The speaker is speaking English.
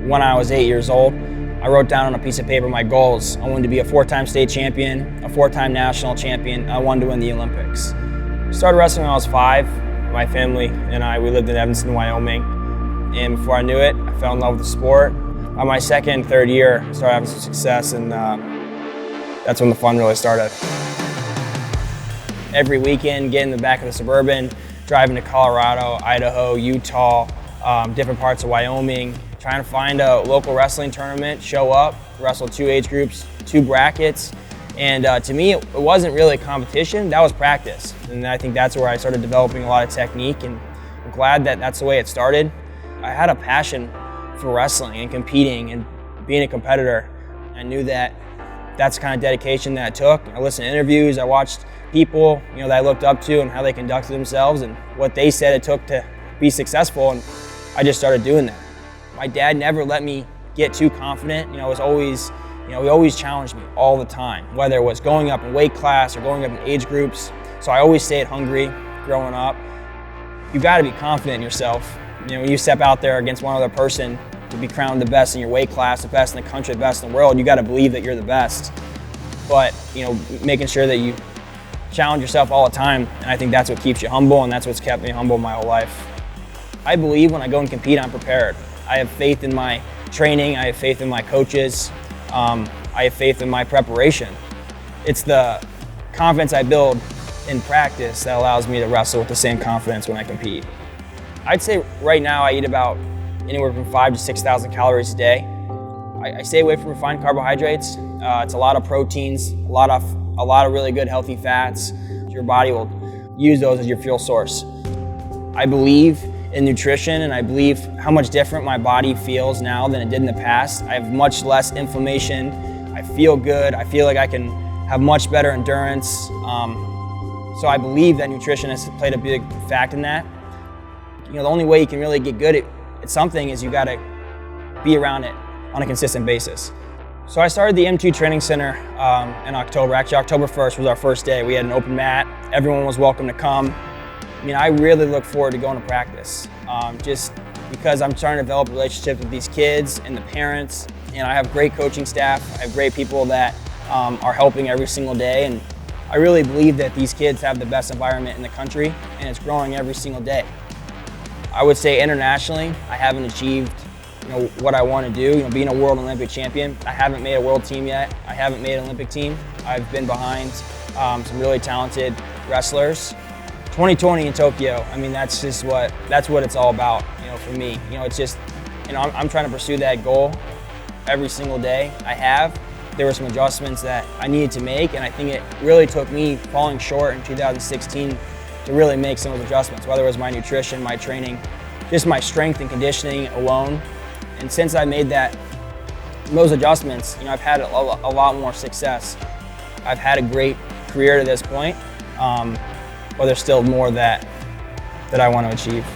When I was 8 years old, I wrote down on a piece of paper my goals. I wanted to be a 4-time state champion, a 4-time national champion. I wanted to win the Olympics. Started wrestling when I was 5. My family and we lived in Evanston, Wyoming. And before I knew it, I fell in love with the sport. On my second, third year, I started having some success, and that's when the fun really started. Every weekend, getting in the back of the Suburban, driving to Colorado, Idaho, Utah, different parts of Wyoming, trying to find a local wrestling tournament, show up, wrestle 2 age groups, 2 brackets. And to me, it wasn't really a competition, that was practice. And I think that's where I started developing a lot of technique, and I'm glad that that's the way it started. I had a passion for wrestling and competing and being a competitor. I knew that that's the kind of dedication that it took. I listened to interviews, I watched people that I looked up to and how they conducted themselves and what they said it took to be successful, and I just started doing that. My dad never let me get too confident. It was always, he always challenged me all the time, whether it was going up in weight class or going up in age groups. So I always stayed hungry growing up. You got to be confident in yourself. When you step out there against one other person to be crowned the best in your weight class, the best in the country, the best in the world, you got to believe that you're the best. But making sure that you challenge yourself all the time, and I think that's what keeps you humble, and that's what's kept me humble my whole life. I believe when I go and compete, I'm prepared. I have faith in my training, I have faith in my coaches, I have faith in my preparation. It's the confidence I build in practice that allows me to wrestle with the same confidence when I compete. I'd say right now I eat about anywhere from 5,000 to 6,000 calories a day. I stay away from refined carbohydrates. It's a lot of proteins, a lot of really good healthy fats. Your body will use those as your fuel source. I believe in nutrition, and I believe how much different my body feels now than it did in the past. I have much less inflammation. I feel good. I feel like I can have much better endurance. So I believe that nutrition has played a big fact in that. The only way you can really get good at something is you got to be around it on a consistent basis. So I started the M2 Training Center in October. Actually, October 1st was our first day. We had an open mat. Everyone was welcome to come. I really look forward to going to practice, just because I'm starting to develop relationships with these kids and the parents, and I have great coaching staff. I have great people that are helping every single day, and I really believe that these kids have the best environment in the country, and it's growing every single day. I would say internationally, I haven't achieved what I want to do, being a world Olympic champion. I haven't made a world team yet. I haven't made an Olympic team. I've been behind some really talented wrestlers. 2020 in Tokyo, that's what it's all about, for me. It's just, I'm trying to pursue that goal every single day. There were some adjustments that I needed to make, and I think it really took me falling short in 2016 to really make some of those adjustments, whether it was my nutrition, my training, just my strength and conditioning alone. And since I made those adjustments, I've had a lot more success. I've had a great career to this point, but there's still more that I want to achieve.